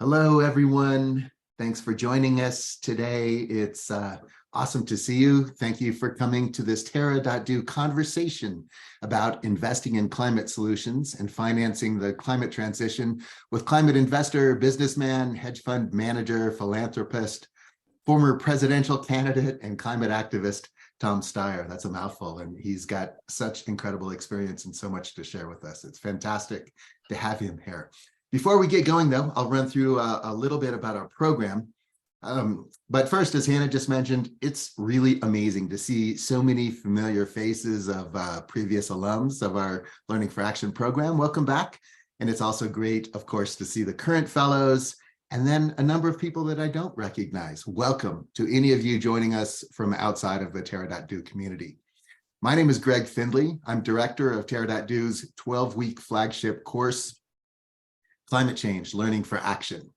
Hello, everyone. Thanks for joining us today. It's awesome to see you. Thank you for coming to this Terra.do conversation about investing in climate solutions and financing the climate transition with climate investor, businessman, hedge fund manager, philanthropist, former presidential candidate, and climate activist, Tom Steyer. That's a mouthful, and he's got such incredible experience and so much to share with us. It's fantastic to have him here. Before we get going, though, I'll run through a little bit about our program. But first, as Hannah just mentioned, it's really amazing to see so many familiar faces of previous alums of our Learning for Action program. Welcome back. And it's also great, of course, to see the current fellows and then a number of people that I don't recognize. Welcome to any of you joining us from outside of the Terra.do community. My name is Greg Findley. I'm director of Terra.do's 12-week flagship course, Climate Change, Learning for Action.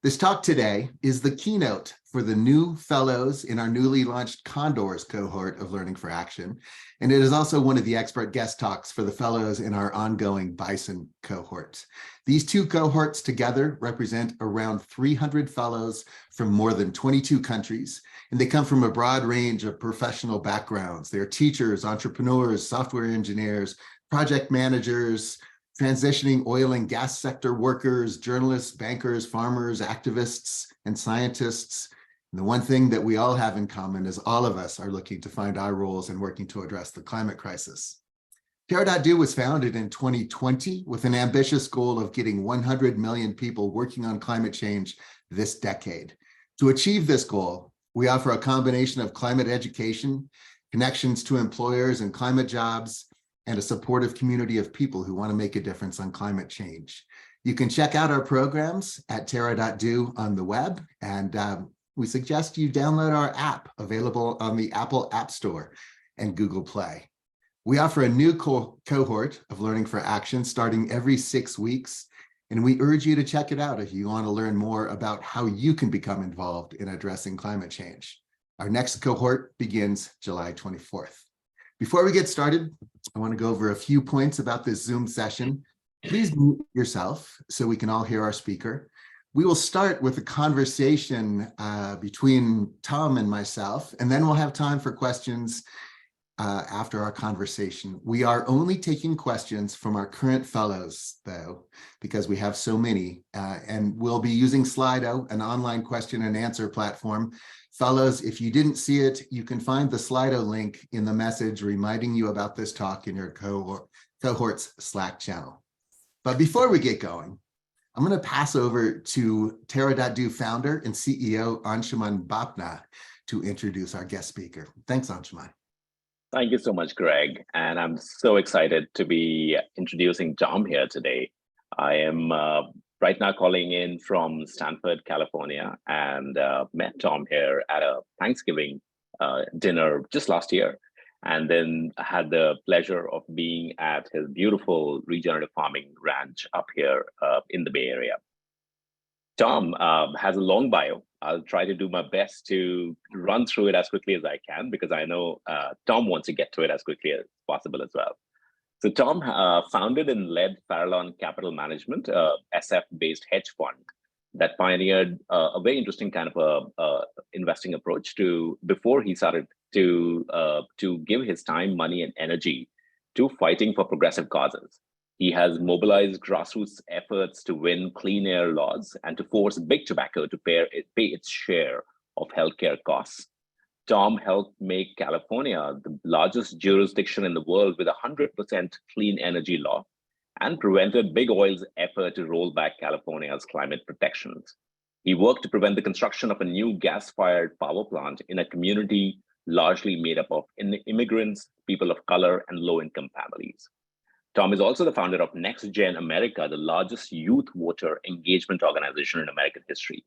This talk today is the keynote for the new fellows in our newly launched Condors cohort of Learning for Action. And it is also one of the expert guest talks for the fellows in our ongoing Bison cohort. These two cohorts together represent around 300 fellows from more than 22 countries, and they come from a broad range of professional backgrounds. They're teachers, entrepreneurs, software engineers, project managers, transitioning oil and gas sector workers, journalists, bankers, farmers, activists, and scientists. And the one thing that we all have in common is all of us are looking to find our roles in working to address the climate crisis. Terra.do was founded in 2020 with an ambitious goal of getting 100 million people working on climate change this decade. To achieve this goal, we offer a combination of climate education, connections to employers and climate jobs, and a supportive community of people who want to make a difference on climate change. You can check out our programs at Terra.do on the web, and we suggest you download our app available on the Apple App Store and Google Play. We offer a new cohort of Learning for Action starting every 6 weeks, and we urge you to check it out if you want to learn more about how you can become involved in addressing climate change. Our next cohort begins July 24th. Before we get started, I want to go over a few points about this Zoom session. Please mute yourself so we can all hear our speaker. We will start with a conversation between Tom and myself, and then we'll have time for questions after our conversation. We are only taking questions from our current fellows, though, because we have so many, and we'll be using Slido, an online question and answer platform. Fellows, if you didn't see it, you can find the Slido link in the message reminding you about this talk in your cohort's Slack channel. But before we get going, I'm going to pass over to Terra.do founder and CEO Anshuman Bapna to introduce our guest speaker. Thanks, Anshuman. Thank you so much, Greg. And I'm so excited to be introducing Tom here today. I am right now calling in from Stanford, California, and met Tom here at a Thanksgiving dinner just last year. And then I had the pleasure of being at his beautiful regenerative farming ranch up here in the Bay Area. Tom has a long bio. I'll try to do my best to run through it as quickly as I can, because I know Tom wants to get to it as quickly as possible as well. So Tom founded and led Farallon Capital Management, SF-based hedge fund that pioneered a very interesting kind of investing approach before he started to give his time, money, and energy to fighting for progressive causes. He has mobilized grassroots efforts to win clean air laws and to force big tobacco to pay its share of healthcare costs. Tom helped make California the largest jurisdiction in the world with 100% clean energy law and prevented Big Oil's effort to roll back California's climate protections. He worked to prevent the construction of a new gas-fired power plant in a community largely made up of immigrants, people of color, and low-income families. Tom is also the founder of Next Gen America, the largest youth voter engagement organization in American history.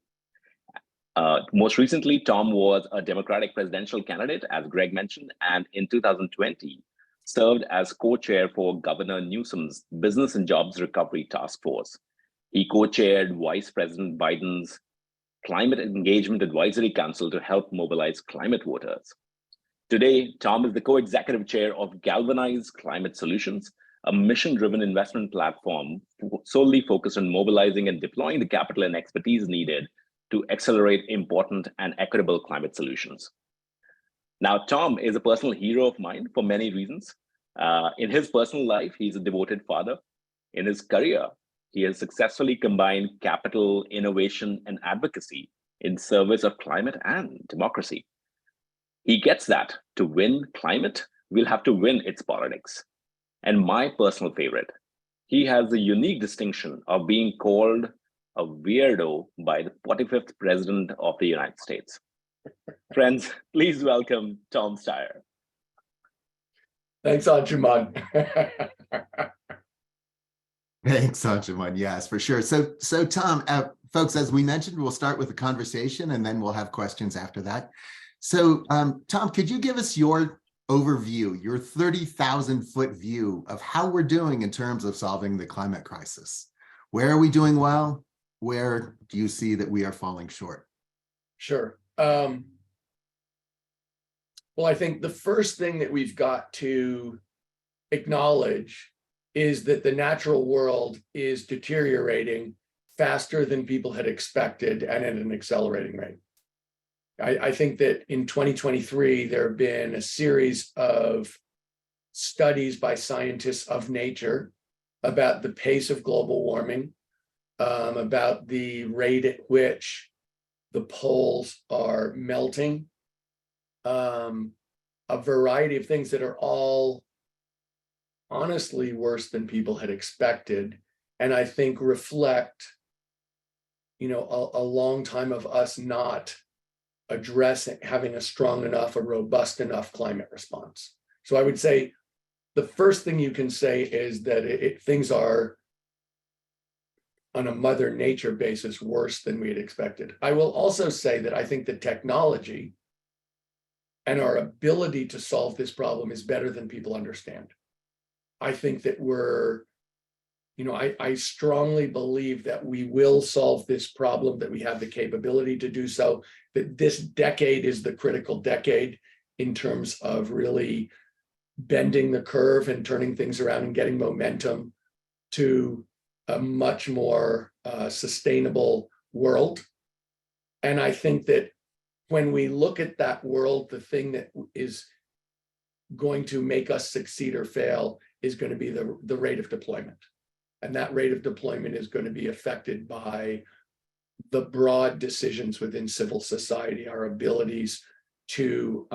Most recently, Tom was a Democratic presidential candidate, as Greg mentioned, and in 2020, served as co-chair for Governor Newsom's Business and Jobs Recovery Task Force. He co-chaired Vice President Biden's Climate Engagement Advisory Council to help mobilize climate voters. Today, Tom is the co-executive chair of Galvanize Climate Solutions, a mission-driven investment platform solely focused on mobilizing and deploying the capital and expertise needed to accelerate important and equitable climate solutions. Now, Tom is a personal hero of mine for many reasons. In his personal life, he's a devoted father. In his career, he has successfully combined capital, innovation, and advocacy in service of climate and democracy. He gets that to win climate, we'll have to win its politics. And my personal favorite, he has the unique distinction of being called a weirdo by the 45th President of the United States. Friends, please welcome Tom Steyer. Thanks, Anshuman. Thanks, Anshuman. Yes, for sure. So Tom, folks, as we mentioned, we'll start with a conversation and then we'll have questions after that. So Tom, could you give us your overview, your 30,000-foot view of how we're doing in terms of solving the climate crisis? Where are we doing well? Where do you see that we are falling short? Sure. Well, I think the first thing that we've got to acknowledge is that the natural world is deteriorating faster than people had expected and at an accelerating rate. I think that in 2023, there have been a series of studies by scientists of nature about the pace of global warming, about the rate at which the poles are melting, a variety of things that are all honestly worse than people had expected, and I think reflect, a long time of us not addressing, having a strong enough, a robust enough climate response. So I would say the first thing you can say is that things are, on a Mother Nature basis, worse than we had expected. I will also say that I think the technology and our ability to solve this problem is better than people understand. I think that I strongly believe that we will solve this problem, that we have the capability to do so, that this decade is the critical decade in terms of really bending the curve and turning things around and getting momentum to a much more sustainable world. And I think that when we look at that world, the thing that is going to make us succeed or fail is going to be the rate of deployment. And that rate of deployment is going to be affected by the broad decisions within civil society, our abilities to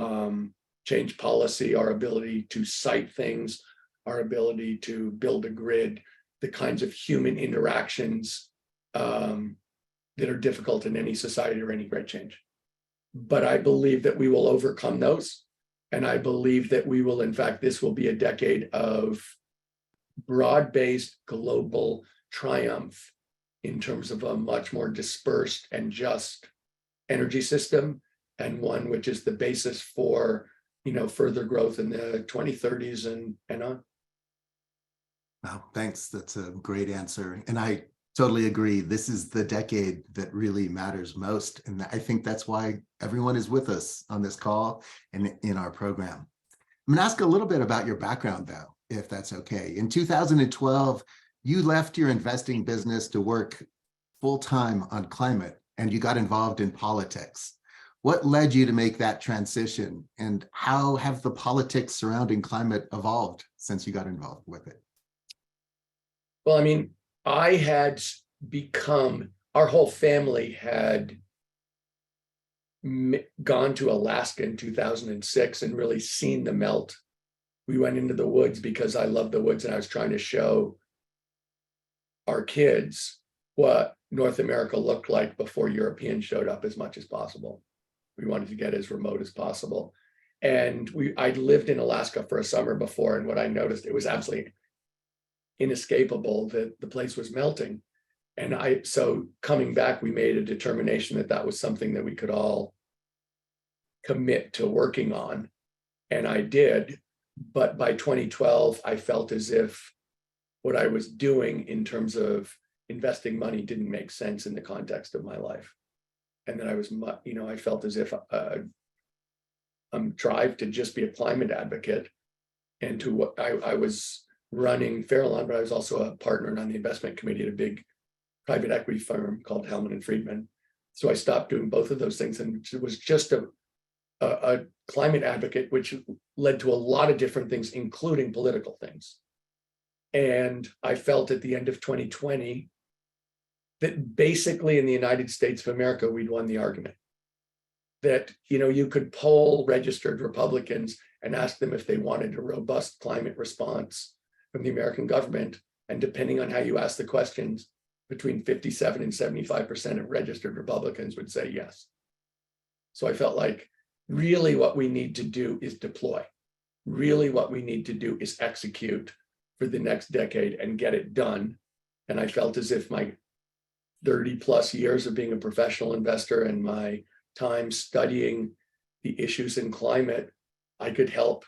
change policy, our ability to cite things, our ability to build a grid, the kinds of human interactions that are difficult in any society or any great change. But I believe that we will overcome those. And I believe that we will, in fact, this will be a decade of broad-based global triumph in terms of a much more dispersed and just energy system, and one which is the basis for further growth in the 2030s and on. Wow, thanks. That's a great answer. And I totally agree. This is the decade that really matters most. And I think that's why everyone is with us on this call and in our program. I'm going to ask a little bit about your background, though, if that's okay. In 2012, you left your investing business to work full-time on climate, and you got involved in politics. What led you to make that transition, and how have the politics surrounding climate evolved since you got involved with it? Well, I mean, I had become, our whole family had gone to Alaska in 2006 and really seen the melt. We went into the woods because I love the woods, and I was trying to show our kids what North America looked like before Europeans showed up as much as possible. We wanted to get as remote as possible. And I'd lived in Alaska for a summer before, and what I noticed, it was absolutely inescapable that the place was melting. And so coming back, we made a determination that that was something that we could all commit to working on. And I did. But by 2012, I felt as if what I was doing in terms of investing money didn't make sense in the context of my life. And that I was, I felt as if I'm tried to just be a climate advocate, and to what I was running Farallon, but I was also a partner on the investment committee at a big private equity firm called Hellman and Friedman. So I stopped doing both of those things and was just a climate advocate, which led to a lot of different things, including political things. And I felt at the end of 2020 that basically in the United States of America, we'd won the argument. That, you could poll registered Republicans and ask them if they wanted a robust climate response from the American government. And depending on how you ask the questions, between 57 and 75% of registered Republicans would say yes. So I felt like really what we need to do is deploy. Really what we need to do is execute for the next decade and get it done. And I felt as if my 30 plus years of being a professional investor and my time studying the issues in climate, I could help,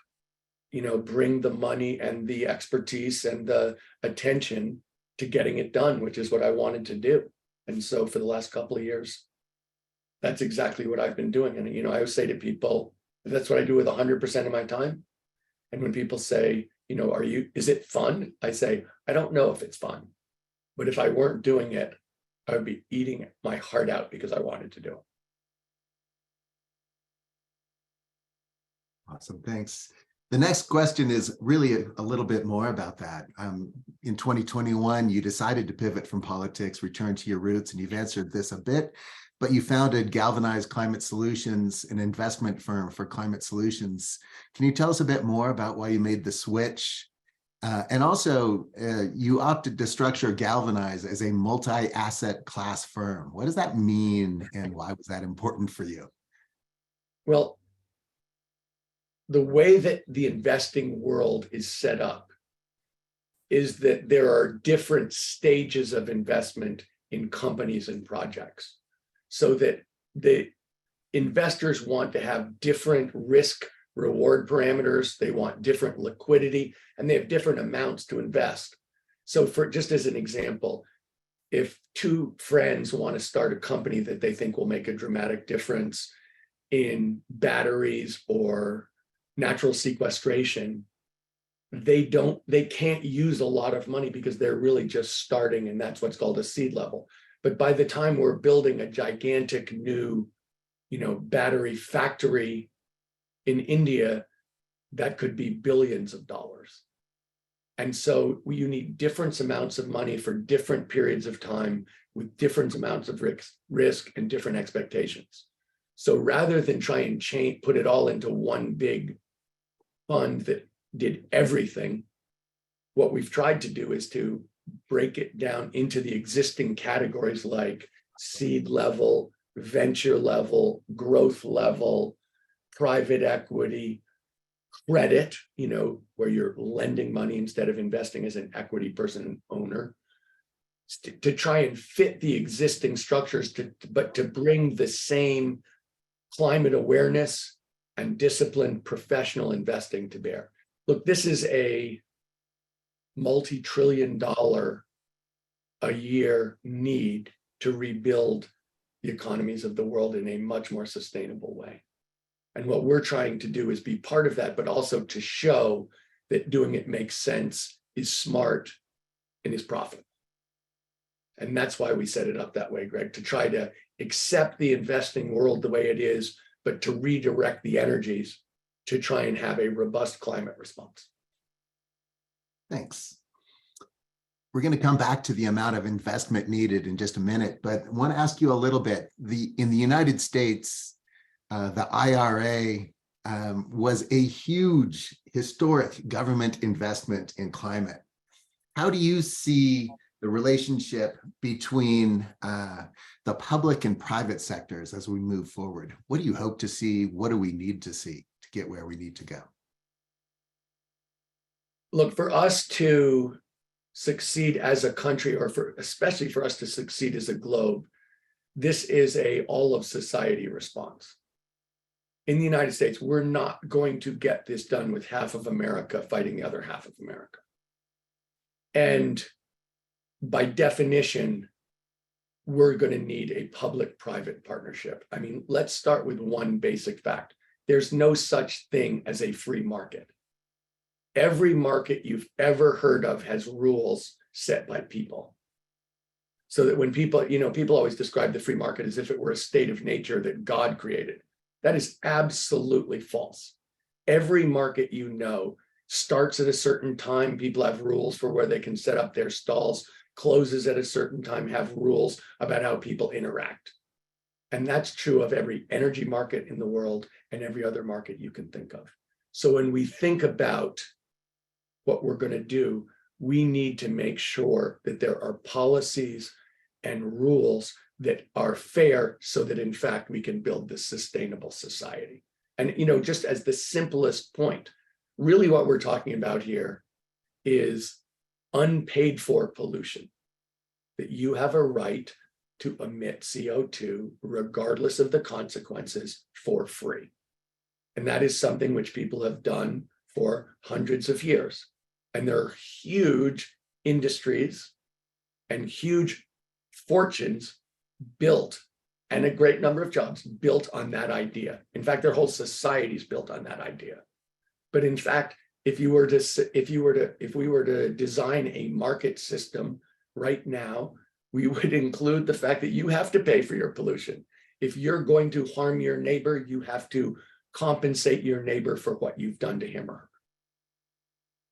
bring the money and the expertise and the attention to getting it done, which is what I wanted to do. And so for the last couple of years, that's exactly what I've been doing. And, I always say to people, that's what I do with 100% of my time. And when people say, is it fun? I say, I don't know if it's fun, but if I weren't doing it, I would be eating my heart out because I wanted to do it. Awesome, thanks. The next question is really a little bit more about that. In 2021, you decided to pivot from politics, return to your roots, and you've answered this a bit, but you founded Galvanize Climate Solutions, an investment firm for climate solutions. Can you tell us a bit more about why you made the switch? And also, you opted to structure Galvanize as a multi-asset class firm. What does that mean, and why was that important for you? Well, the way that the investing world is set up is that there are different stages of investment in companies and projects, so that the investors want to have different risk reward parameters, they want different liquidity, and they have different amounts to invest. So for just as an example, if two friends want to start a company that they think will make a dramatic difference in batteries or natural sequestration, they can't use a lot of money because they're really just starting, and that's what's called a seed level. But by the time we're building a gigantic new, battery factory in India, that could be billions of dollars. And so you need different amounts of money for different periods of time with different amounts of risk and different expectations. So rather than try and put it all into one big fund that did everything, what we've tried to do is to break it down into the existing categories like seed level, venture level, growth level, private equity, credit, where you're lending money instead of investing as an equity person owner, to try and fit the existing structures, but to bring the same climate awareness and disciplined professional investing to bear. Look, this is a multi-trillion-dollar a year need to rebuild the economies of the world in a much more sustainable way. And what we're trying to do is be part of that, but also to show that doing it makes sense, is smart, and is profitable. And that's why we set it up that way, Greg, to try to accept the investing world the way it is, but to redirect the energies to try and have a robust climate response. Thanks. We're going to come back to the amount of investment needed in just a minute, but I want to ask you a little bit. In the United States, the IRA was a huge historic government investment in climate. How do you see the relationship between the public and private sectors as we move forward? What do you hope to see? What do we need to see to get where we need to go? Look, for us to succeed as a country, or especially for us to succeed as a globe, this is a all of society response. In the United States, we're not going to get this done with half of America fighting the other half of America. And by definition, we're going to need a public-private partnership. I mean, let's start with one basic fact. There's no such thing as a free market. every market you've ever heard of has rules set by people. So that when people, people always describe the free market as if it were a state of nature that God created. That is absolutely false. Every market starts at a certain time. People have rules for where they can set up their stalls, closes at a certain time, have rules about how people interact. And that's true of every energy market in the world and every other market you can think of. So when we think about what we're going to do, we need to make sure that there are policies and rules that are fair so that in fact we can build this sustainable society. And just as the simplest point, really what we're talking about here is unpaid for pollution, that you have a right to emit CO2 regardless of the consequences for free. And that is something which people have done for hundreds of years. And there are huge industries and huge fortunes built, and a great number of jobs built on that idea. In fact, their whole society is built on that idea. But in fact, if we were to design a market system right now, we would include the fact that you have to pay for your pollution. If you're going to harm your neighbor, you have to compensate your neighbor for what you've done to him or her.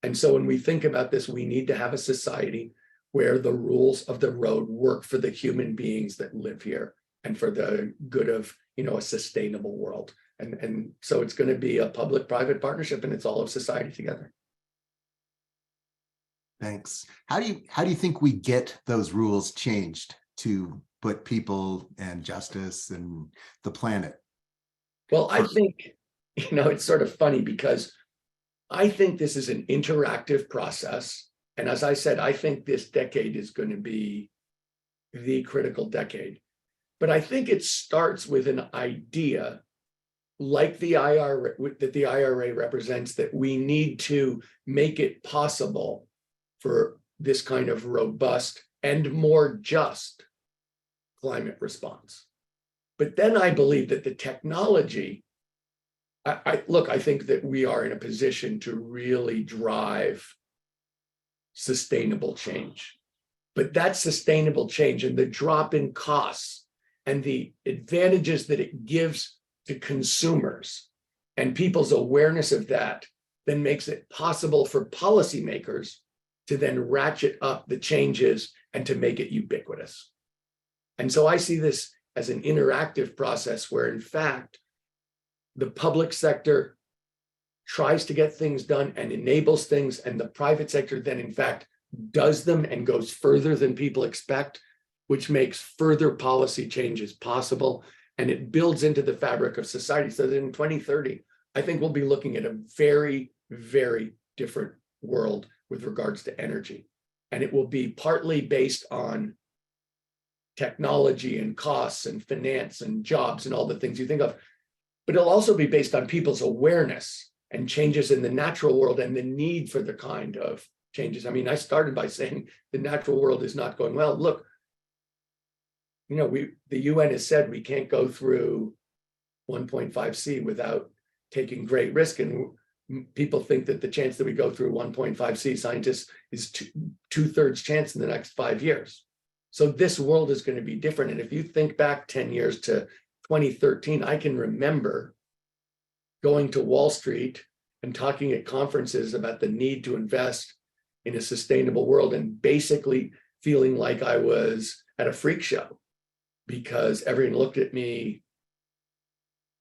And so when we think about this, we need to have a society where the rules of the road work for the human beings that live here and for the good of, a sustainable world. And so it's going to be a public-private partnership, and it's all of society together. Thanks. How do you think we get those rules changed to put people and justice and the planet? Well, I think, it's sort of funny because I think this is an interactive process. And as I said, I think this decade is going to be the critical decade. But I think it starts with an idea like the IRA, that the IRA represents, that we need to make it possible for this kind of robust and more just climate response. But then I believe that the technology, I think that we are in a position to really drive sustainable change. But that sustainable change and the drop in costs and the advantages that it gives to consumers and people's awareness of that then makes it possible for policymakers to then ratchet up the changes and to make it ubiquitous. And so I see this as an interactive process where, in fact, the public sector tries to get things done and enables things, and the private sector then, in fact, does them and goes further than people expect, which makes further policy changes possible. And it builds into the fabric of society so that in 2030, I think we'll be looking at a very, very different world with regards to energy. And it will be partly based on technology and costs and finance and jobs and all the things you think of, but it'll also be based on people's awareness and changes in the natural world and the need for the kind of changes. I mean, I started by saying the natural world is not going well. Look, the UN has said we can't go through 1.5C without taking great risk. And people think that the chance that we go through 1.5C, scientists, is two-thirds chance in the next 5 years. So this world is going to be different. And if you think back 10 years to 2013, I can remember going to Wall Street and talking at conferences about the need to invest in a sustainable world and basically feeling like I was at a freak show because everyone looked at me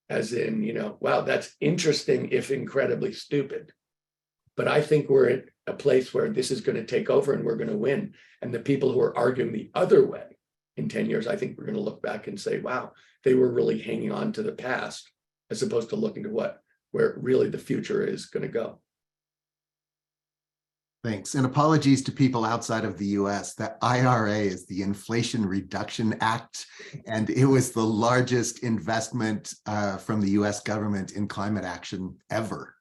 as in, wow, that's interesting, if incredibly stupid. But I think we're at a place where this is going to take over and we're going to win. And the people who are arguing the other way in 10 years, I think we're going to look back and say, wow, they were really hanging on to the past as opposed to looking to where really the future is going to go. Thanks. And apologies to people outside of the US. The IRA is the Inflation Reduction Act, and it was the largest investment from the US government in climate action ever.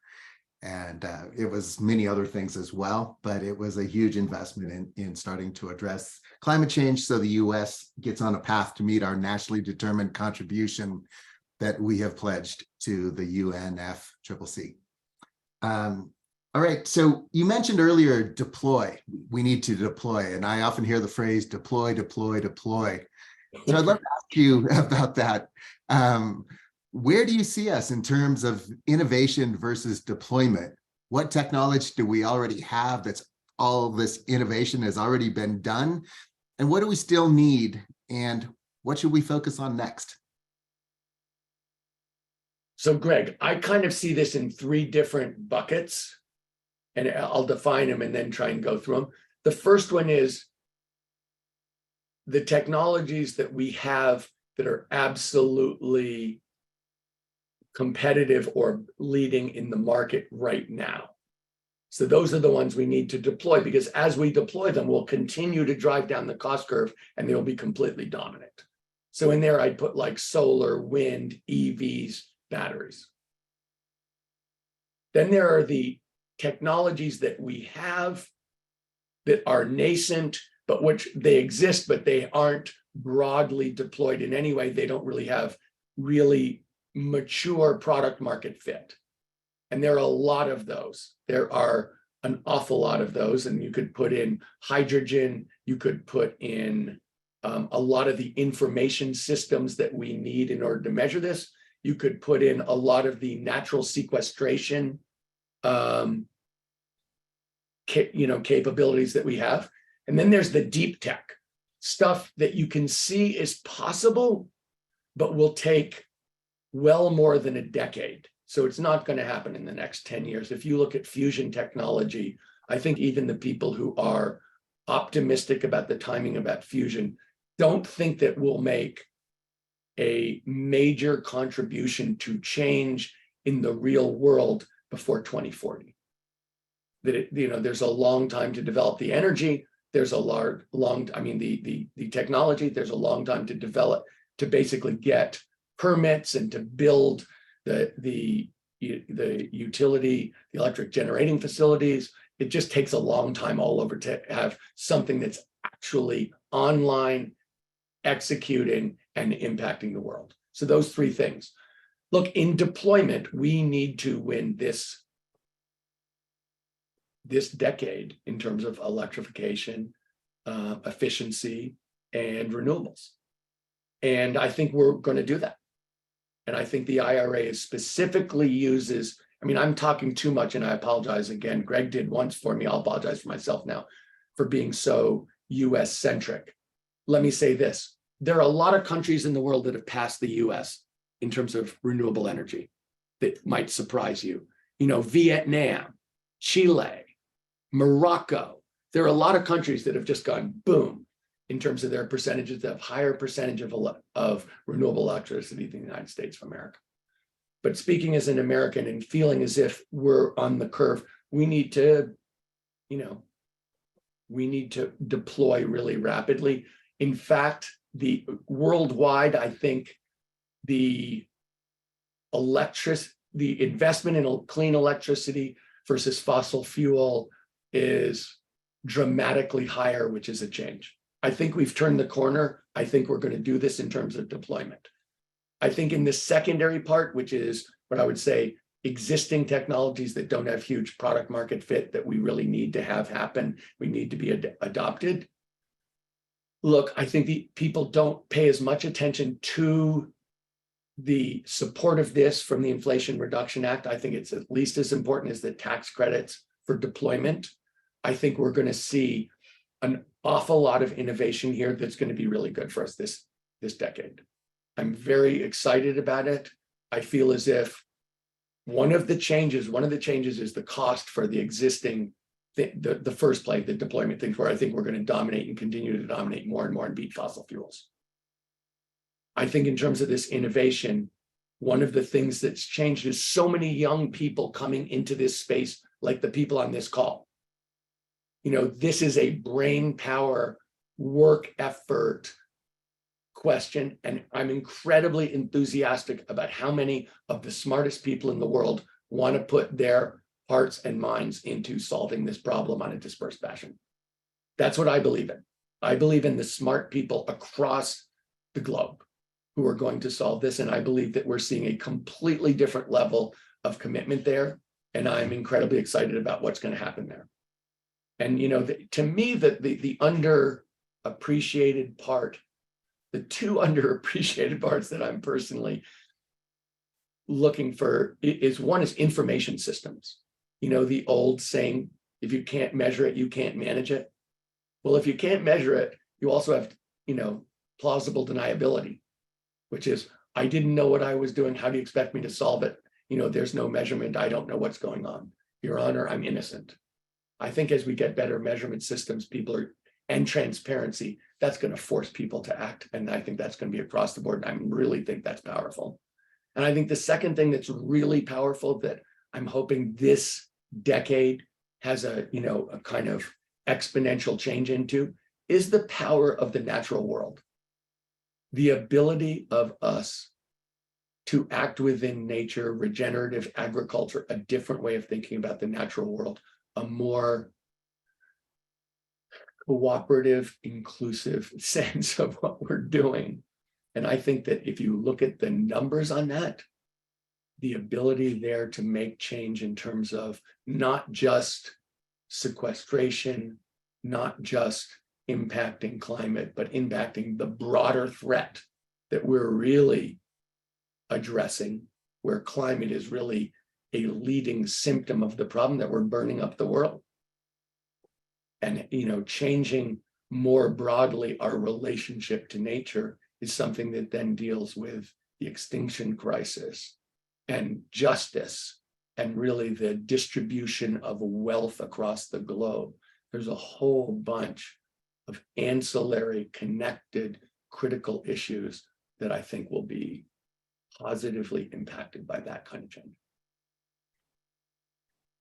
And it was many other things as well, but it was a huge investment in starting to address climate change so the US gets on a path to meet our nationally determined contribution that we have pledged to the UNFCCC. All right. So you mentioned earlier, deploy. We need to deploy. And I often hear the phrase deploy, deploy, deploy. So I'd love to ask you about that. Where do you see us in terms of innovation versus deployment? What technology do we already have that's all this innovation has already been done? And what do we still need? And what should we focus on next? So Greg, I kind of see this in three different buckets, and I'll define them and then try and go through them. The first one is the technologies that we have that are absolutely competitive or leading in the market right now. So those are the ones we need to deploy, because as we deploy them, we'll continue to drive down the cost curve and they'll be completely dominant. So in there, I'd put like solar, wind, EVs, batteries. Then there are the technologies that we have that are nascent, but which they exist, but they aren't broadly deployed in any way. They don't really have really mature product market fit. And there are a lot of those. There are an awful lot of those. And you could put in hydrogen, you could put in a lot of the information systems that we need in order to measure this. You could put in a lot of the natural sequestration capabilities that we have. And then there's the deep tech stuff that you can see is possible, but will take well more than a decade. So it's not going to happen in the next 10 years. If you look at fusion technology, I think even the people who are optimistic about the timing about fusion don't think that we'll make a major contribution to change in the real world before 2040. That there's a long time to develop the energy. There's the technology. There's a long time to develop, to basically get permits and to build the utility, the electric generating facilities. It just takes a long time all over to have something that's actually online, executing, and impacting the world. So those three things. Look, in deployment, we need to win this decade in terms of electrification, efficiency, and renewables. And I think we're going to do that. And I think the IRA specifically uses, I'm talking too much and I apologize again. Greg did once for me. I'll apologize for myself now for being so US centric. Let me say this. There are a lot of countries in the world that have passed the US in terms of renewable energy that might surprise you. Vietnam, Chile, Morocco. There are a lot of countries that have just gone boom in terms of their percentages, that have higher percentage of renewable electricity than the United States of America. But speaking as an American and feeling as if we're on the curve, we need to deploy really rapidly. In fact, the worldwide, I think the investment in clean electricity versus fossil fuel is dramatically higher, which is a change. I think we've turned the corner. I think we're going to do this in terms of deployment. I think in the secondary part, which is what I would say existing technologies that don't have huge product market fit that we really need to have happen, we need to be adopted. Look, I think the people don't pay as much attention to the support of this from the Inflation Reduction Act. I think it's at least as important as the tax credits for deployment. I think we're going to see an awful lot of innovation here that's going to be really good for us this decade. I'm very excited about it. I feel as if one of the changes is the cost for the existing, the first play, the deployment things, where I think we're going to dominate and continue to dominate more and more and beat fossil fuels. I think in terms of this innovation, one of the things that's changed is so many young people coming into this space, like the people on this call. This is a brain power, work effort question. And I'm incredibly enthusiastic about how many of the smartest people in the world want to put their hearts and minds into solving this problem on a dispersed fashion. That's what I believe in. I believe in the smart people across the globe who are going to solve this. And I believe that we're seeing a completely different level of commitment there. And I'm incredibly excited about what's going to happen there. And, to me, the underappreciated part, the two underappreciated parts that I'm personally looking for one is information systems. The old saying, if you can't measure it, you can't manage it. Well, if you can't measure it, you also have, plausible deniability, which is, I didn't know what I was doing. How do you expect me to solve it? There's no measurement. I don't know what's going on. Your Honor, I'm innocent. I think as we get better measurement systems, and transparency, that's going to force people to act. And I think that's going to be across the board. And I really think that's powerful. And I think the second thing that's really powerful that I'm hoping this decade has a kind of exponential change into is the power of the natural world. The ability of us to act within nature, regenerative agriculture, a different way of thinking about the natural world, a more cooperative, inclusive sense of what we're doing. And I think that if you look at the numbers on that, the ability there to make change in terms of not just sequestration, not just impacting climate, but impacting the broader threat that we're really addressing, where climate is really a leading symptom of the problem that we're burning up the world. And, changing more broadly our relationship to nature is something that then deals with the extinction crisis and justice and really the distribution of wealth across the globe. There's a whole bunch of ancillary, connected, critical issues that I think will be positively impacted by that kind of change.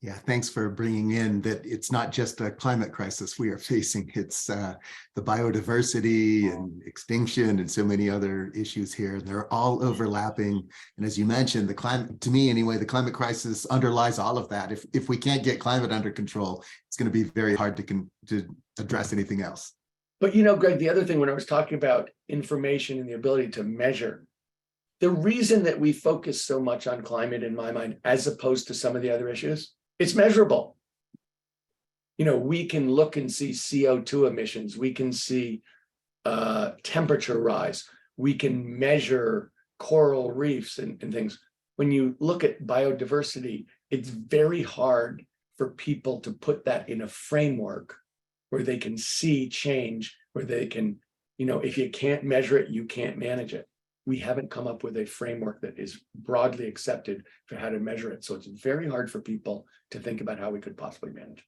Yeah, thanks for bringing in that it's not just a climate crisis we are facing. It's the biodiversity and extinction and so many other issues here. They're all overlapping. And as you mentioned, the climate, to me anyway, the climate crisis underlies all of that. If we can't get climate under control, it's going to be very hard to address anything else. But, Greg, the other thing when I was talking about information and the ability to measure, the reason that we focus so much on climate, in my mind, as opposed to some of the other issues, it's measurable. We can look and see CO2 emissions. We can see temperature rise. We can measure coral reefs and things. When you look at biodiversity, it's very hard for people to put that in a framework where they can see change, where they can, if you can't measure it, you can't manage it. We haven't come up with a framework that is broadly accepted for how to measure it. So it's very hard for people to think about how we could possibly manage.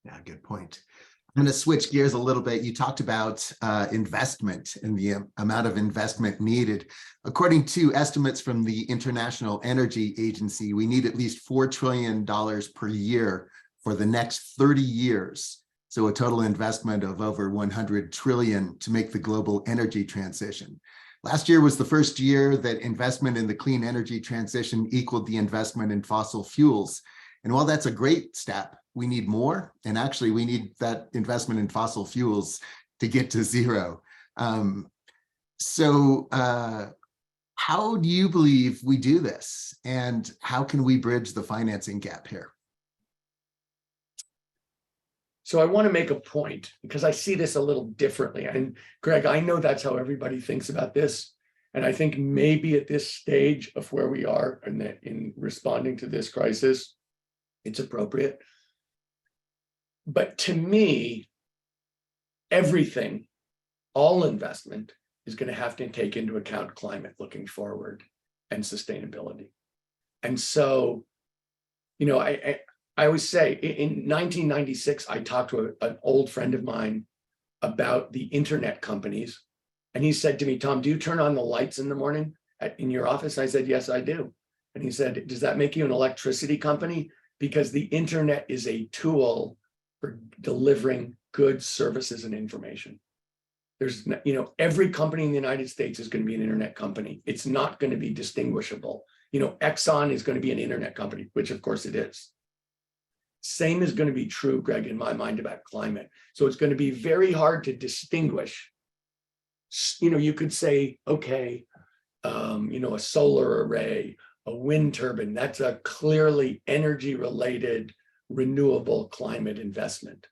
Yeah, good point. I'm going to switch gears a little bit. You talked about investment and the amount of investment needed. According to estimates from the International Energy Agency, we need at least $4 trillion per year for the next 30 years. So a total investment of over 100 trillion to make the global energy transition. Last year was the first year that investment in the clean energy transition equaled the investment in fossil fuels. And while that's a great step, we need more. And actually, we need that investment in fossil fuels to get to zero. So how do you believe we do this? And how can we bridge the financing gap here? So I want to make a point because I see this a little differently. And Greg, I know that's how everybody thinks about this. And I think maybe at this stage of where we are in responding to this crisis, it's appropriate. But to me, everything, all investment is going to have to take into account climate looking forward and sustainability. And so, I always say in 1996, I talked to an old friend of mine about the internet companies. And he said to me, Tom, do you turn on the lights in the morning in your office? I said, yes, I do. And he said, does that make you an electricity company? Because the internet is a tool for delivering goods, services, and information. There's, every company in the United States is going to be an internet company. It's not going to be distinguishable. Exxon is going to be an internet company, which of course it is. Same is going to be true, Greg, in my mind about climate. So it's going to be very hard to distinguish. You could say, okay, a solar array a wind turbine. That's a clearly energy-related, renewable climate investment.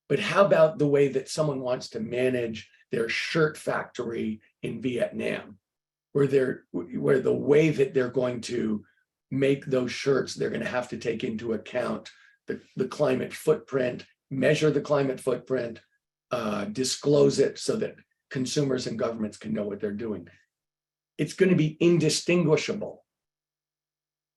But how about the way that someone wants to manage their shirt factory in Vietnam, where the way that they're going to make those shirts, they're going to have to take into account the climate footprint, measure the climate footprint, disclose it so that consumers and governments can know what they're doing. It's going to be indistinguishable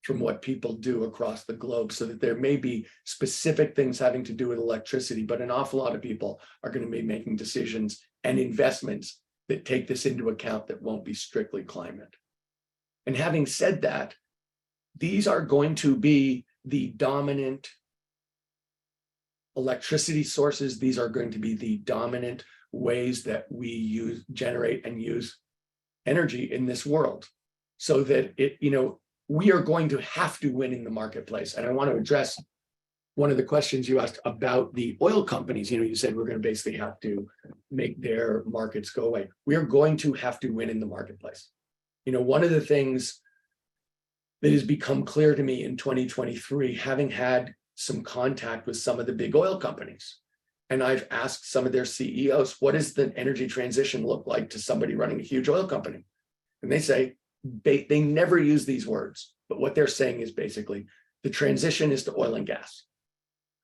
from what people do across the globe, so that there may be specific things having to do with electricity, but an awful lot of people are going to be making decisions and investments that take this into account that won't be strictly climate. And having said that, these are going to be the dominant electricity sources. These are going to be the dominant ways that we generate and use energy in this world, so that we are going to have to win in the marketplace. And I want to address one of the questions you asked about the oil companies. You said we're going to basically have to make their markets go away. We are going to have to win in the marketplace. One of the things that has become clear to me in 2023, having had some contact with some of the big oil companies, and I've asked some of their CEOs, what does the energy transition look like to somebody running a huge oil company? And they say, they never use these words, but what they're saying is basically the transition is to oil and gas,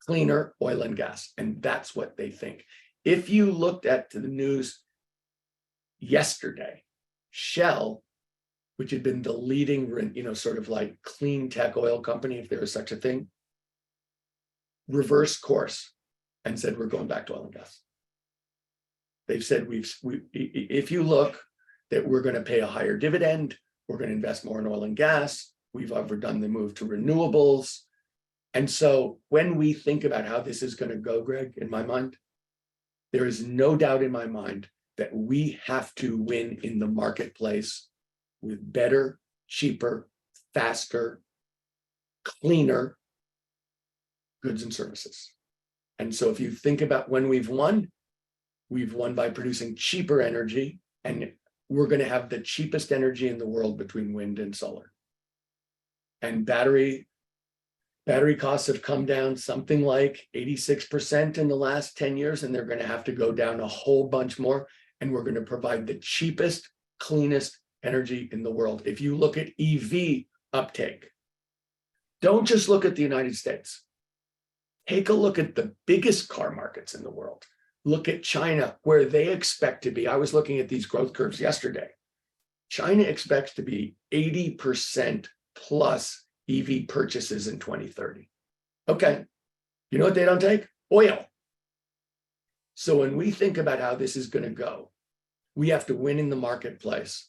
cleaner oil and gas. And that's what they think. If you looked at the news yesterday, Shell, which had been the leading, sort of like clean tech oil company, if there is such a thing, reversed course and said, we're going back to oil and gas. They've said, if you look, that we're going to pay a higher dividend, we're going to invest more in oil and gas, we've overdone the move to renewables. And so when we think about how this is going to go, Greg, in my mind, there is no doubt in my mind that we have to win in the marketplace with better, cheaper, faster, cleaner goods and services. And so if you think about when we've won by producing cheaper energy, and we're going to have the cheapest energy in the world between wind and solar. And battery costs have come down something like 86% in the last 10 years, and they're going to have to go down a whole bunch more. And we're going to provide the cheapest, cleanest energy in the world. If you look at EV uptake, don't just look at the United States. Take a look at the biggest car markets in the world. Look at China, where they expect to be. I was looking at these growth curves yesterday. China expects to be 80% plus EV purchases in 2030. Okay, you know what they don't take? Oil. So when we think about how this is going to go, we have to win in the marketplace.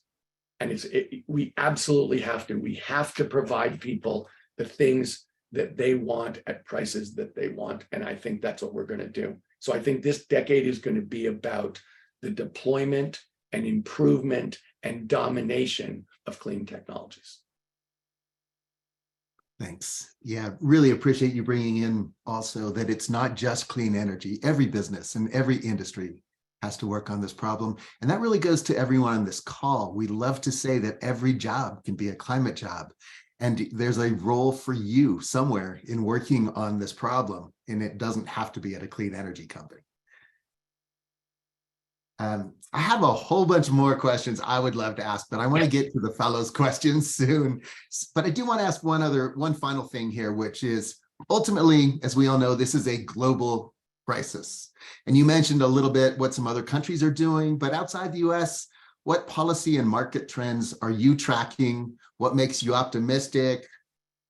And we absolutely have to. We have to provide people the things that they want at prices that they want. And I think that's what we're going to do. So I think this decade is going to be about the deployment and improvement and domination of clean technologies. Thanks. Yeah, really appreciate you bringing in also that it's not just clean energy. Every business and every industry has to work on this problem. And that really goes to everyone on this call. We love to say that every job can be a climate job. And there's a role for you somewhere in working on this problem. And it doesn't have to be at a clean energy company. I have a whole bunch more questions I would love to ask, but I want to get to the fellows' questions soon. But I do want to ask one final thing here, which is ultimately, as we all know, this is a global crisis. And you mentioned a little bit what some other countries are doing, but outside the US, what policy and market trends are you tracking? What makes you optimistic?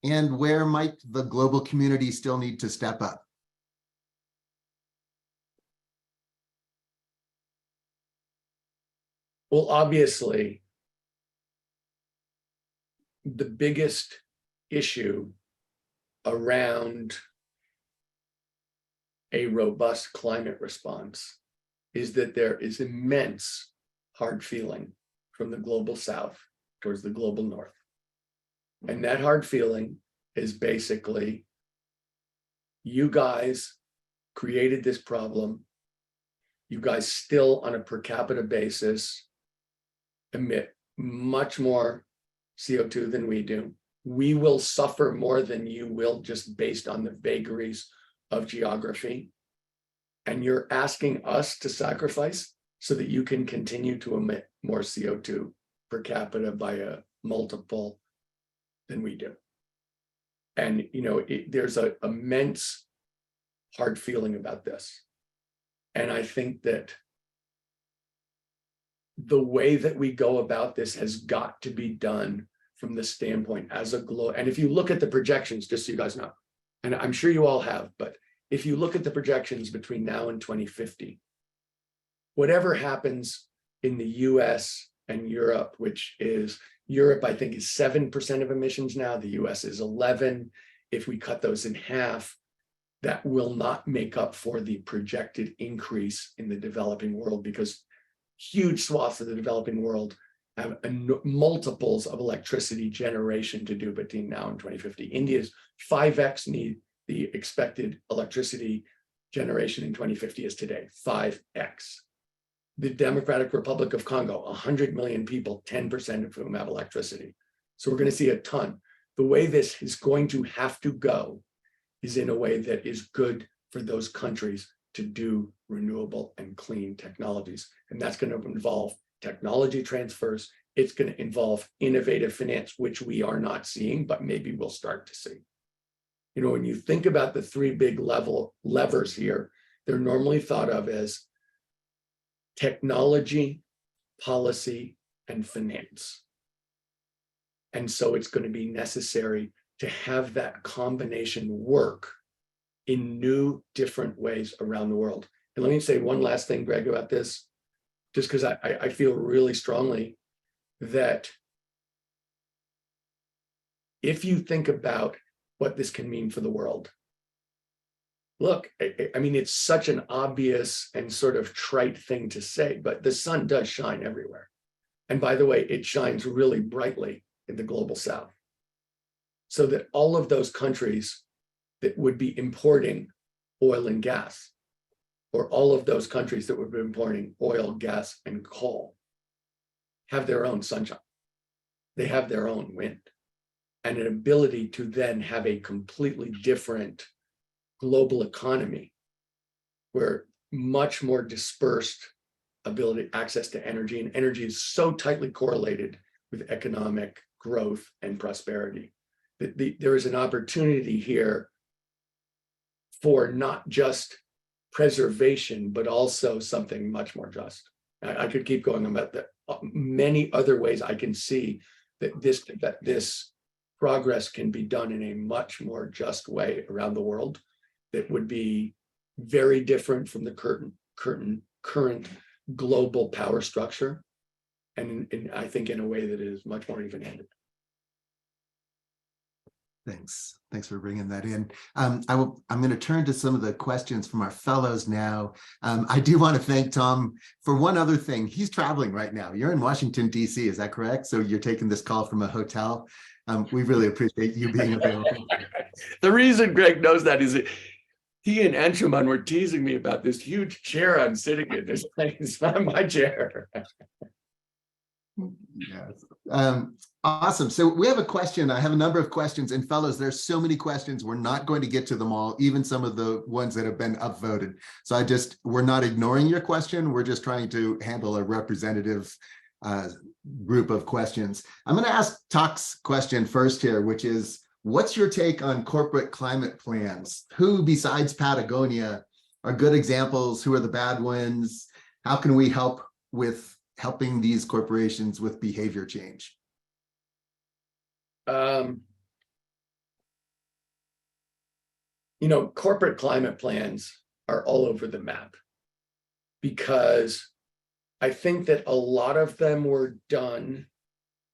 And where might the global community still need to step up? Well, obviously, the biggest issue around a robust climate response is that there is immense hard feeling from the global south towards the global north. And that hard feeling is basically, you guys created this problem. You guys still, on a per capita basis, emit much more CO2 than we do. we will suffer more than you will just based on the vagaries of geography. And you're asking us to sacrifice so that you can continue to emit more CO2 per capita by a multiple than we do. And, there's an immense hard feeling about this. And I think that the way that we go about this has got to be done from the standpoint as a globe. And if you look at the projections, just so you guys know, and I'm sure you all have, but if you look at the projections between now and 2050, whatever happens in the US and Europe, which is Europe, I think, is 7% of emissions now, the US is 11. If we cut those in half, that will not make up for the projected increase in the developing world, because huge swaths of the developing world have multiples of electricity generation to do between now and 2050. India's 5x need the expected electricity generation in 2050 is today, 5x. The Democratic Republic of Congo, 100 million people, 10% of whom have electricity. So we're going to see a ton. The way this is going to have to go is in a way that is good for those countries to do renewable and clean technologies. And that's going to involve technology transfers. It's going to involve innovative finance, which we are not seeing, but maybe we'll start to see. When you think about the three big levers here, they're normally thought of as technology, policy, and finance. And so it's going to be necessary to have that combination work in new, different ways around the world. And let me say one last thing, Greg, about this, just because I feel really strongly that if you think about what this can mean for the world, look, I mean, it's such an obvious and sort of trite thing to say, but the sun does shine everywhere. And by the way, it shines really brightly in the global south. So that all of those countries that would be importing oil and gas, or all of those countries that would be importing oil, gas, and coal, have their own sunshine. They have their own wind, and an ability to then have a completely different global economy where much more dispersed access to energy, and energy is so tightly correlated with economic growth and prosperity that there is an opportunity here for not just preservation, but also something much more just. I could keep going about that. Many other ways I can see that this progress can be done in a much more just way around the world that would be very different from the current global power structure, and I think in a way that is much more even-handed. Thanks for bringing that in. I'm going to turn to some of the questions from our fellows now. I do want to thank Tom for one other thing. He's traveling right now. You're in Washington, D.C., is that correct? So you're taking this call from a hotel. We really appreciate you being available. The reason Greg knows that is that he and Anshuman were teasing me about this huge chair I'm sitting in. It's not my chair. Yes. Awesome. So we have a question. I have a number of questions, and fellows, there's so many questions. We're not going to get to them all, even some of the ones that have been upvoted. So we're not ignoring your question. We're just trying to handle a representative group of questions. I'm going to ask Tak's question first here, which is, what's your take on corporate climate plans? Who besides Patagonia are good examples? Who are the bad ones? How can we help with helping these corporations with behavior change? Corporate climate plans are all over the map, because I think that a lot of them were done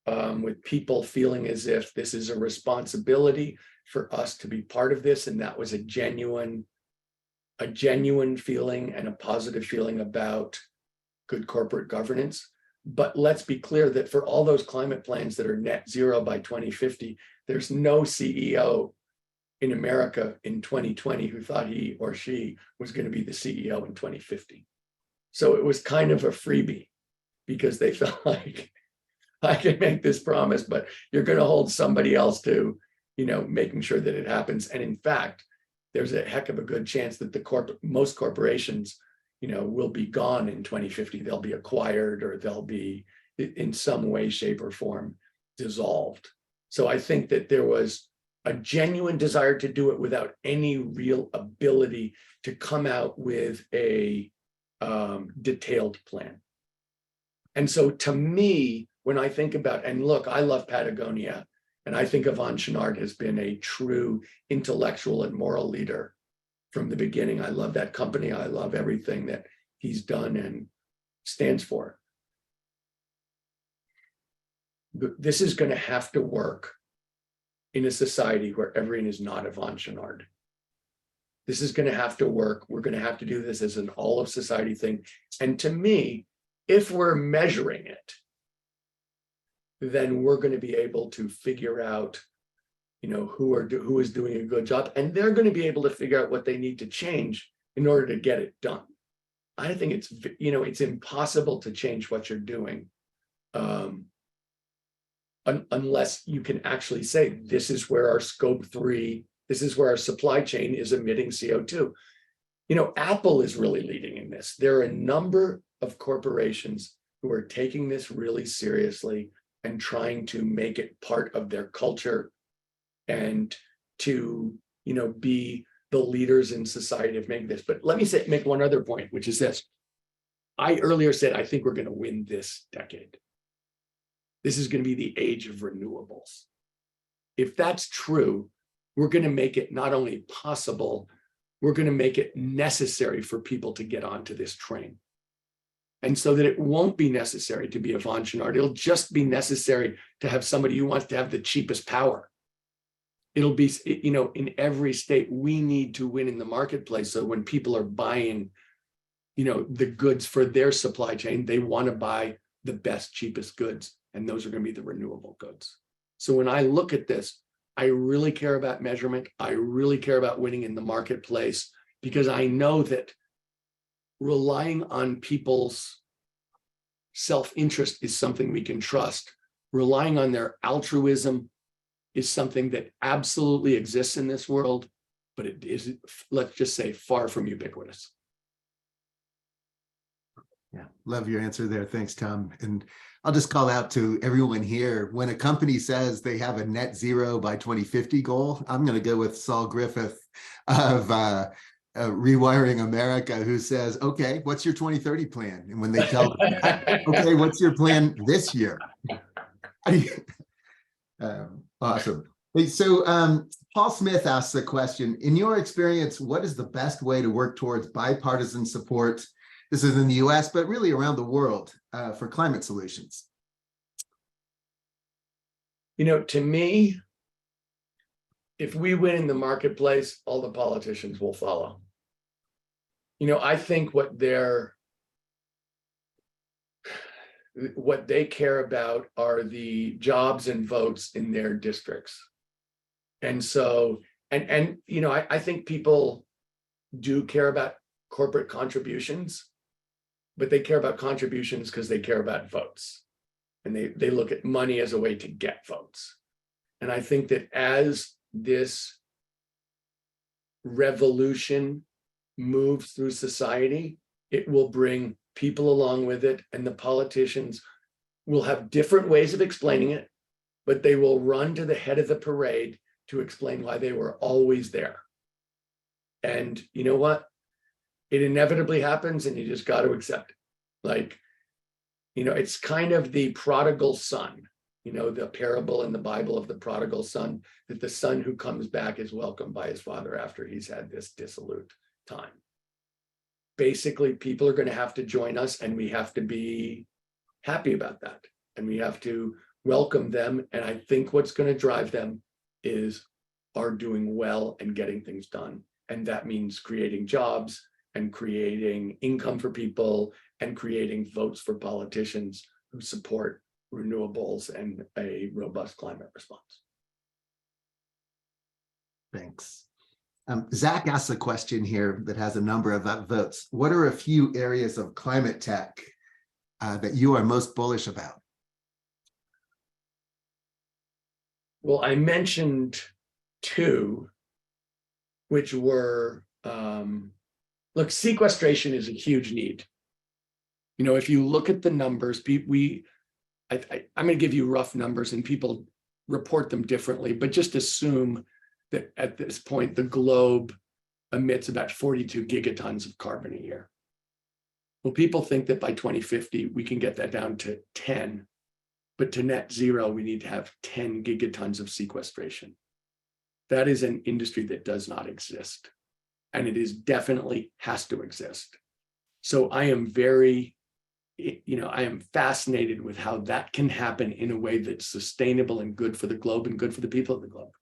with people feeling as if this is a responsibility for us to be part of this, and that was a genuine feeling and a positive feeling about good corporate governance. But let's be clear that for all those climate plans that are net zero by 2050, there's no CEO in America in 2020 who thought he or she was going to be the CEO in 2050. So it was kind of a freebie, because they felt like, I can make this promise, but you're going to hold somebody else to, making sure that it happens. And in fact, there's a heck of a good chance that most corporations, will be gone in 2050. They'll be acquired, or they'll be in some way, shape, or form dissolved. So I think that there was a genuine desire to do it without any real ability to come out with a detailed plan. And so to me, when I think about, and look, I love Patagonia, and I think Yvon Chouinard has been a true intellectual and moral leader from the beginning. I love that company. I love everything that he's done and stands for. This is going to have to work in a society where everyone is not Yvon Chouinard. This is going to have to work. We're going to have to do this as an all of society thing. And to me, if we're measuring it, then we're going to be able to figure out, who is doing a good job, and they're going to be able to figure out what they need to change in order to get it done. I think it's impossible to change what you're doing unless you can actually say, this is where our scope 3, this is where our supply chain is emitting CO2. Apple is really leading in this. There are a number of corporations who are taking this really seriously and trying to make it part of their culture and to, be the leaders in society of making this. But let me make one other point, which is this. I earlier said, I think we're going to win this decade. This is going to be the age of renewables. If that's true, we're going to make it not only possible, we're going to make it necessary for people to get onto this train. And so that it won't be necessary to be Yvon Chouinard. It'll just be necessary to have somebody who wants to have the cheapest power. It'll be, in every state, we need to win in the marketplace. So when people are buying, the goods for their supply chain, they want to buy the best, cheapest goods. And those are going to be the renewable goods. So when I look at this, I really care about measurement. I really care about winning in the marketplace, because I know that relying on people's self-interest is something we can trust. Relying on their altruism is something that absolutely exists in this world, but it is, let's just say, far from ubiquitous. Yeah, love your answer there. Thanks, Tom. And I'll just call out to everyone here, when a company says they have a net zero by 2050 goal, I'm going to go with Saul Griffith of Rewiring America, who says, okay, what's your 2030 plan? And when they tell them, okay, what's your plan this year? Awesome. So Paul Smith asks the question, in your experience, what is the best way to work towards bipartisan support? This is in the US, but really around the world for climate solutions. To me, if we win in the marketplace, all the politicians will follow. I think what they care about are the jobs and votes in their districts. And so, I think people do care about corporate contributions, but they care about contributions because they care about votes. And they look at money as a way to get votes. And I think that as this revolution moves through society, it will bring people along with it, and the politicians will have different ways of explaining it, but they will run to the head of the parade to explain why they were always there. And you know what? It inevitably happens, and you just got to accept it. It's kind of the prodigal son, the parable in the Bible of the prodigal son, that the son who comes back is welcomed by his father after he's had this dissolute time. Basically, people are going to have to join us, and we have to be happy about that. And we have to welcome them. And I think what's going to drive them is our doing well and getting things done. And that means creating jobs and creating income for people and creating votes for politicians who support renewables and a robust climate response. Thanks. Zach asked a question here that has a number of votes. What are a few areas of climate tech that you are most bullish about? Well, I mentioned two, which were, look, sequestration is a huge need. You know, if you look at the numbers, I'm going to give you rough numbers and people report them differently, but just assume that at this point, the globe emits about 42 gigatons of carbon a year. Well, people think that by 2050, we can get that down to 10, but to net zero, we need to have 10 gigatons of sequestration. That is an industry that does not exist, and it is definitely has to exist. So I am I am fascinated with how that can happen in a way that's sustainable and good for the globe and good for the people of the globe.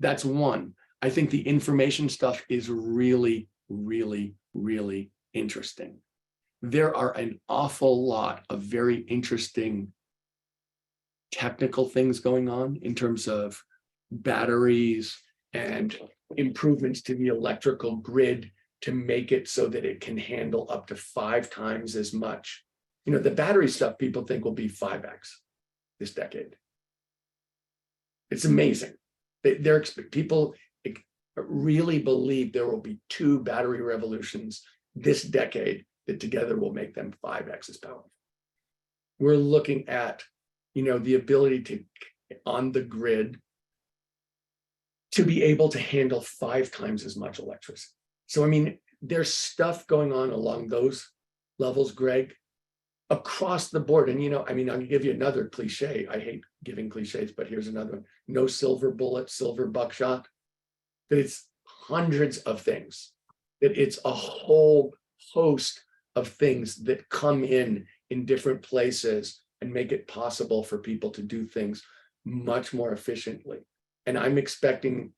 That's one. I think the information stuff is really, really, really interesting. There are an awful lot of very interesting technical things going on in terms of batteries and improvements to the electrical grid to make it so that it can handle up to 5 times as much. You know, the battery stuff people think will be 5x this decade. It's amazing. People really believe there will be 2 battery revolutions this decade that together will make them 5x as powerful. We're looking at, the ability to, on the grid, to be able to handle 5 times as much electricity. So, I mean, there's stuff going on along those levels, Greg, across the board. And, I'll give you another cliche. I hate giving cliches, but here's another one. No silver bullet, silver buckshot. That it's hundreds of things, that it's a whole host of things that come in different places and make it possible for people to do things much more efficiently. And I'm expecting,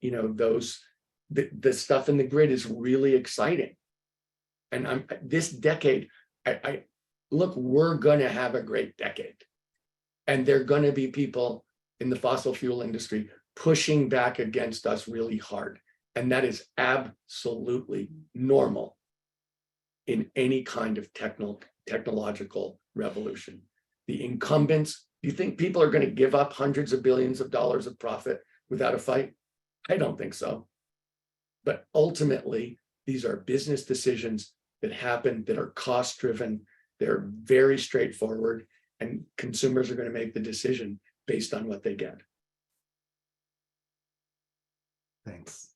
the stuff in the grid is really exciting. And this decade, look, we're going to have a great decade. And there are going to be people in the fossil fuel industry pushing back against us really hard. And that is absolutely normal in any kind of technological revolution. The incumbents, do you think people are going to give up hundreds of billions of dollars of profit without a fight? I don't think so. But ultimately, these are business decisions that happen that are cost-driven. They're very straightforward, and consumers are going to make the decision based on what they get. Thanks.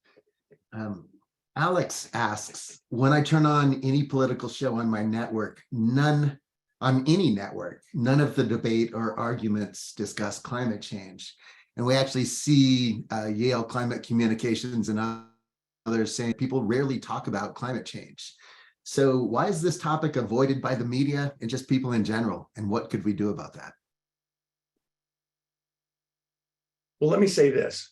Alex asks, when I turn on any political show on my network, none of the debate or arguments discuss climate change. And we actually see Yale Climate Communications and others saying people rarely talk about climate change. So why is this topic avoided by the media and just people in general? And what could we do about that? Well, let me say this.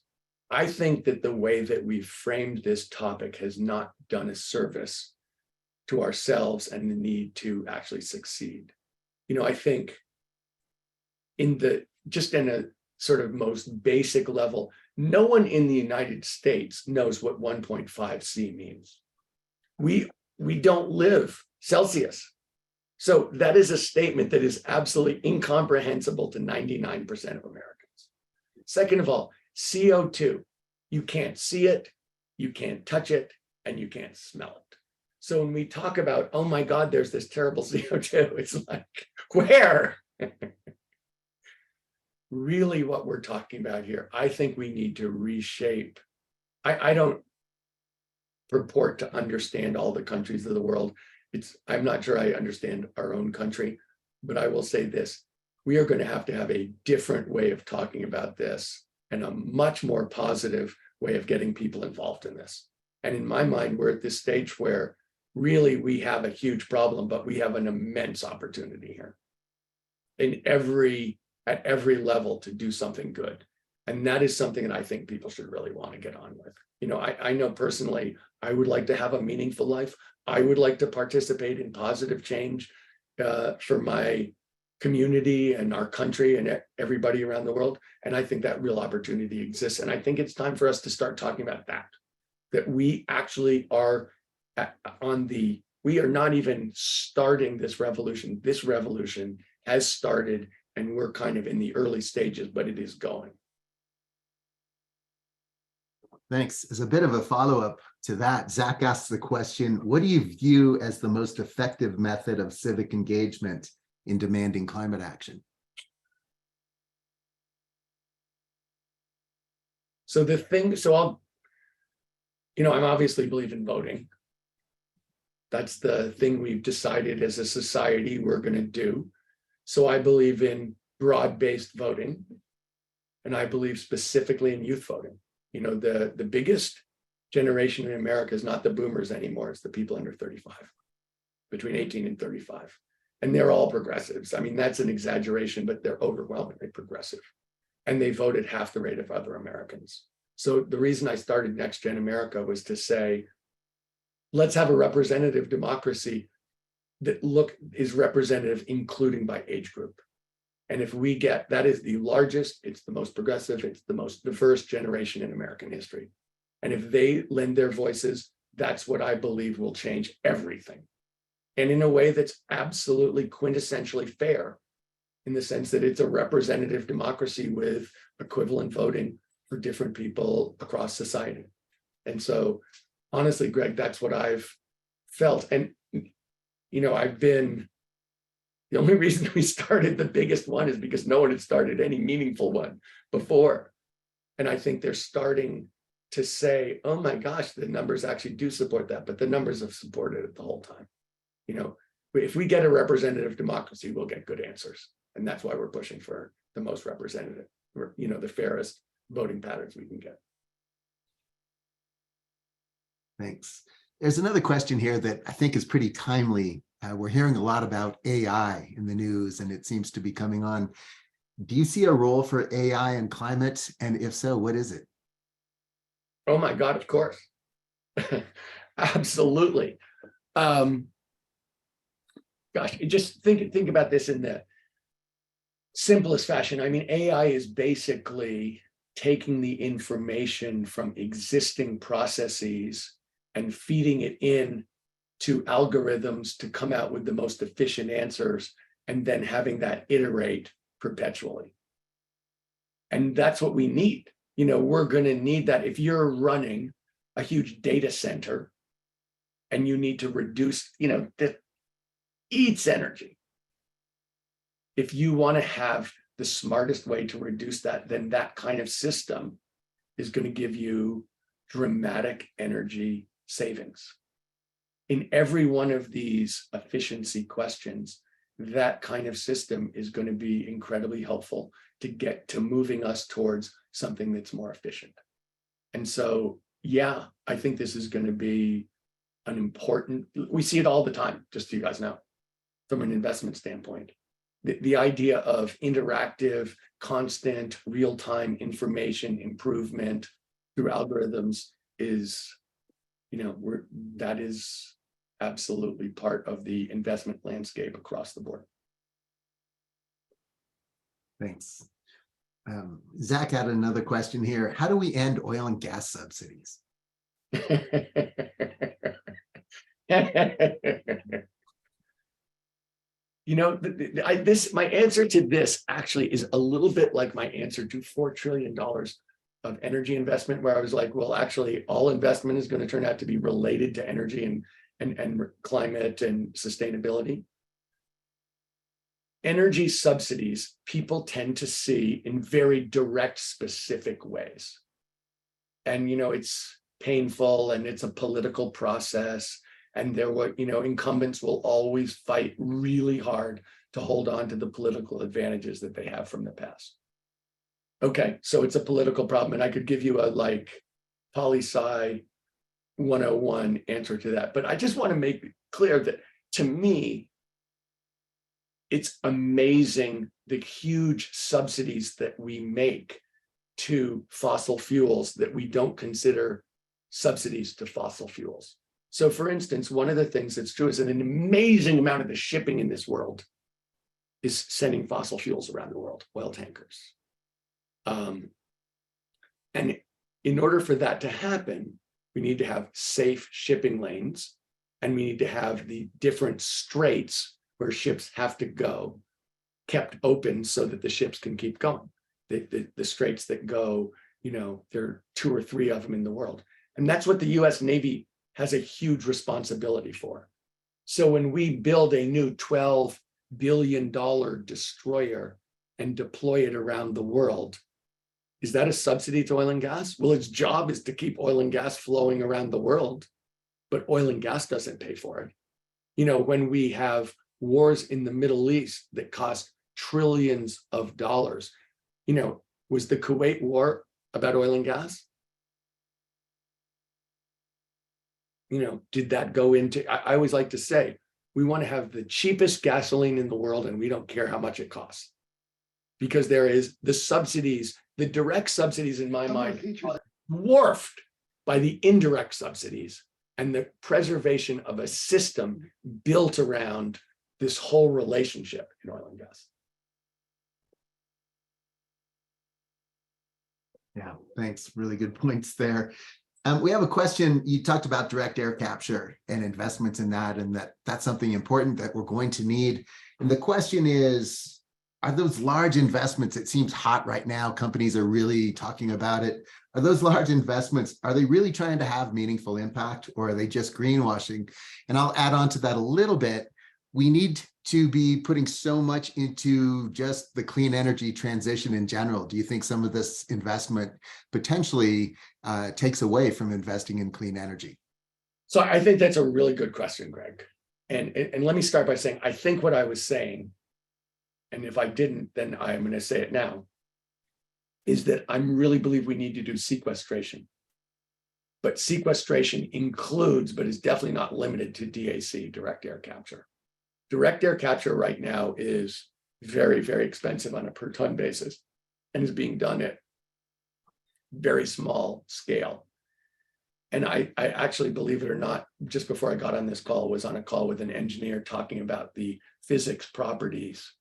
I think that the way that we've framed this topic has not done a service to ourselves and the need to actually succeed. I think in a sort of most basic level, no one in the United States knows what 1.5 C means. We don't live Celsius. So that is a statement that is absolutely incomprehensible to 99% of Americans. Second of all, CO2, you can't see it, you can't touch it, and you can't smell it. So when we talk about, oh my God, there's this terrible CO2, it's like, where? Really what we're talking about here, I think we need to reshape. I don't purport to understand all the countries of the world. I'm not sure I understand our own country, but I will say this, we are going to have a different way of talking about this and a much more positive way of getting people involved in this. And in my mind, we're at this stage where really we have a huge problem, but we have an immense opportunity here at every level to do something good. And that is something that I think people should really want to get on with. I know personally, I would like to have a meaningful life. I would like to participate in positive change for my community and our country and everybody around the world. And I think that real opportunity exists. And I think it's time for us to start talking about that we actually are we are not even starting this revolution. This revolution has started and we're kind of in the early stages, but it is going. Thanks. As a bit of a follow-up to that, Zach asked the question, what do you view as the most effective method of civic engagement in demanding climate action? So I'm obviously believe in voting. That's the thing we've decided as a society we're going to do. So I believe in broad-based voting, and I believe specifically in youth voting. The biggest generation in America is not the boomers anymore. It's the people under 35, between 18 and 35. And they're all progressives. I mean, that's an exaggeration, but they're overwhelmingly progressive. And they voted half the rate of other Americans. So the reason I started Next Gen America was to say, let's have a representative democracy that is representative, including by age group. And if we get, that is the largest, it's the most progressive, it's the most diverse generation in American history. And if they lend their voices, that's what I believe will change everything. And in a way that's absolutely quintessentially fair, in the sense that it's a representative democracy with equivalent voting for different people across society. And so, honestly, Greg, that's what I've felt. And, the only reason we started the biggest one is because no one had started any meaningful one before. And I think they're starting to say, oh my gosh, the numbers actually do support that, but the numbers have supported it the whole time. If we get a representative democracy, we'll get good answers. And that's why we're pushing for the most representative, or, the fairest voting patterns we can get. Thanks. There's another question here that I think is pretty timely. We're hearing a lot about AI in the news, and it seems to be coming on. Do you see a role for AI in climate? And if so, what is it? Oh my God, of course. Absolutely. Gosh, just think about this in the simplest fashion. I mean, AI is basically taking the information from existing processes and feeding it in to algorithms to come out with the most efficient answers, and then having that iterate perpetually. And that's what we need. We're going to need that. If you're running a huge data center and you need to reduce, that eats energy. If you want to have the smartest way to reduce that, then that kind of system is going to give you dramatic energy savings. In every one of these efficiency questions, that kind of system is going to be incredibly helpful to get to moving us towards something that's more efficient. And so, yeah, I think this is going to be an important, we see it all the time, just so you guys know, from an investment standpoint. The idea of interactive, constant, real-time information improvement through algorithms is, that is absolutely part of the investment landscape across the board. Thanks. Zach had another question here. How do we end oil and gas subsidies? My answer to this actually is a little bit like my answer to $4 trillion of energy investment, where I was like, well, actually, all investment is going to turn out to be related to energy and climate and sustainability. Energy subsidies, people tend to see in very direct, specific ways. And, it's painful and it's a political process. And incumbents will always fight really hard to hold on to the political advantages that they have from the past. Okay, so it's a political problem. And I could give you a poli-sci 101 answer to that. But I just want to make it clear that, to me, it's amazing the huge subsidies that we make to fossil fuels that we don't consider subsidies to fossil fuels. So, for instance, one of the things that's true is that an amazing amount of the shipping in this world is sending fossil fuels around the world, oil tankers. And in order for that to happen, we need to have safe shipping lanes, and we need to have the different straits where ships have to go kept open so that the ships can keep going. The straits that go, there are 2 or 3 of them in the world. And that's what the US Navy has a huge responsibility for. So when we build a new $12 billion destroyer and deploy it around the world, is that a subsidy to oil and gas? Well, its job is to keep oil and gas flowing around the world, but oil and gas doesn't pay for it. When we have wars in the Middle East that cost trillions of dollars, was the Kuwait war about oil and gas? Did that go into, I always like to say, we want to have the cheapest gasoline in the world and we don't care how much it costs. Because there is the subsidies, the direct subsidies in my mind are dwarfed by the indirect subsidies and the preservation of a system built around this whole relationship in oil and gas. Yeah, thanks. Really good points there. We have a question. You talked about direct air capture and investments in that, and that's something important that we're going to need. And the question is, are those large investments, it seems hot right now, companies are really talking about it. Are those large investments, are they really trying to have meaningful impact, or are they just greenwashing? And I'll add on to that a little bit. We need to be putting so much into just the clean energy transition in general. Do you think some of this investment potentially takes away from investing in clean energy? So I think that's a really good question, Greg. And let me start by saying, I think what I was saying, and if I didn't, then I'm going to say it now, is that I really believe we need to do sequestration. But sequestration includes, but is definitely not limited to DAC, direct air capture. Direct air capture right now is very, very expensive on a per ton basis and is being done at very small scale. And I actually, believe it or not, just before I got on this call, was on a call with an engineer talking about the physics properties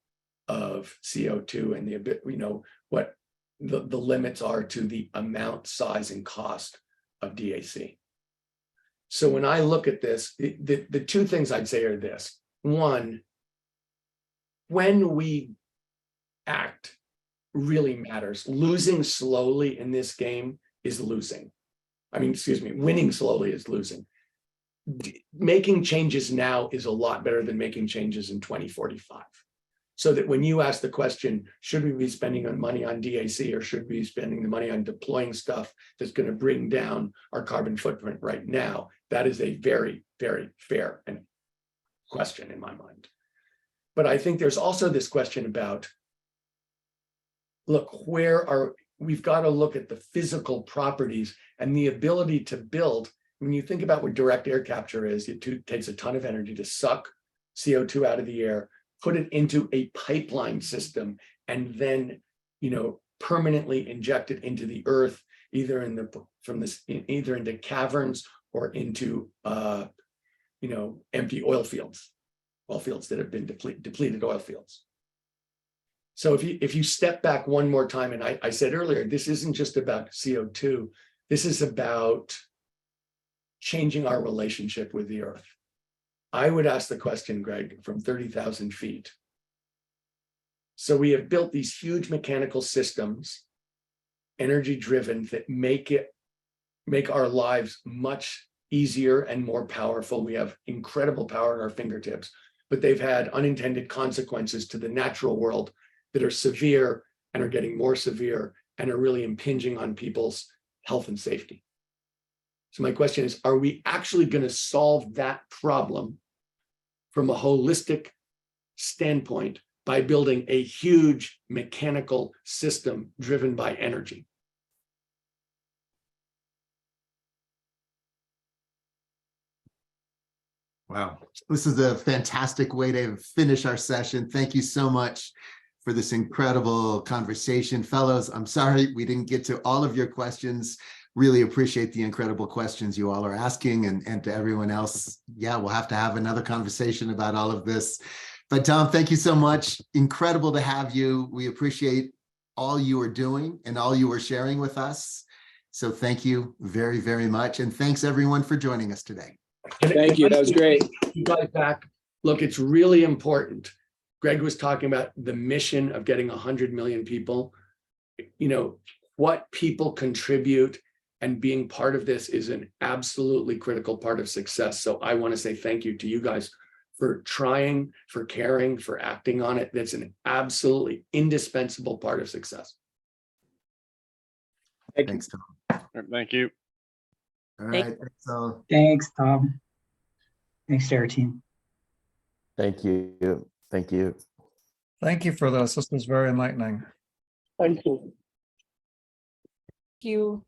of CO2 and what the limits are to the amount, size, and cost of DAC. So when I look at this, the 2 things I'd say are this. One, when we act really matters. Losing slowly in this game is losing. Winning slowly is losing. Making changes now is a lot better than making changes in 2045. So that when you ask the question, should we be spending money on DAC or should we be spending the money on deploying stuff that's going to bring down our carbon footprint right now, that is a very, very fair and question in my mind. But I think there's also this question about, look, we've got to look at the physical properties and the ability to build. When you think about what direct air capture is, it takes a ton of energy to suck CO2 out of the air, put it into a pipeline system, and then, permanently inject it into the earth, either into caverns or into empty oil fields that have been depleted oil fields. So if you step back one more time, and I said earlier, this isn't just about CO2, this is about changing our relationship with the earth. I would ask the question, Greg, from 30,000 feet. So we have built these huge mechanical systems, energy driven, that make our lives much easier and more powerful. We have incredible power at our fingertips, but they've had unintended consequences to the natural world that are severe and are getting more severe and are really impinging on people's health and safety. So my question is, are we actually going to solve that problem from a holistic standpoint by building a huge mechanical system driven by energy? Wow, this is a fantastic way to finish our session. Thank you so much for this incredible conversation. Fellows, I'm sorry we didn't get to all of your questions. Really appreciate the incredible questions you all are asking, and to everyone else, yeah, we'll have to have another conversation about all of this. But Tom, thank you so much. Incredible to have you. We appreciate all you are doing and all you are sharing with us. So thank you very, very much. And thanks everyone for joining us today. Thank you. That was great. You guys back. Look, it's really important. Greg was talking about the mission of getting 100 million people. what people contribute and being part of this is an absolutely critical part of success. So I want to say thank you to you guys for trying, for caring, for acting on it. That's an absolutely indispensable part of success. Thank you. Thanks, Tom. Thank you. All right, thanks all. Thanks, Tom. Thanks, Terra team. Thank you. Thank you. Thank you for this. This was very enlightening. Thank you. You.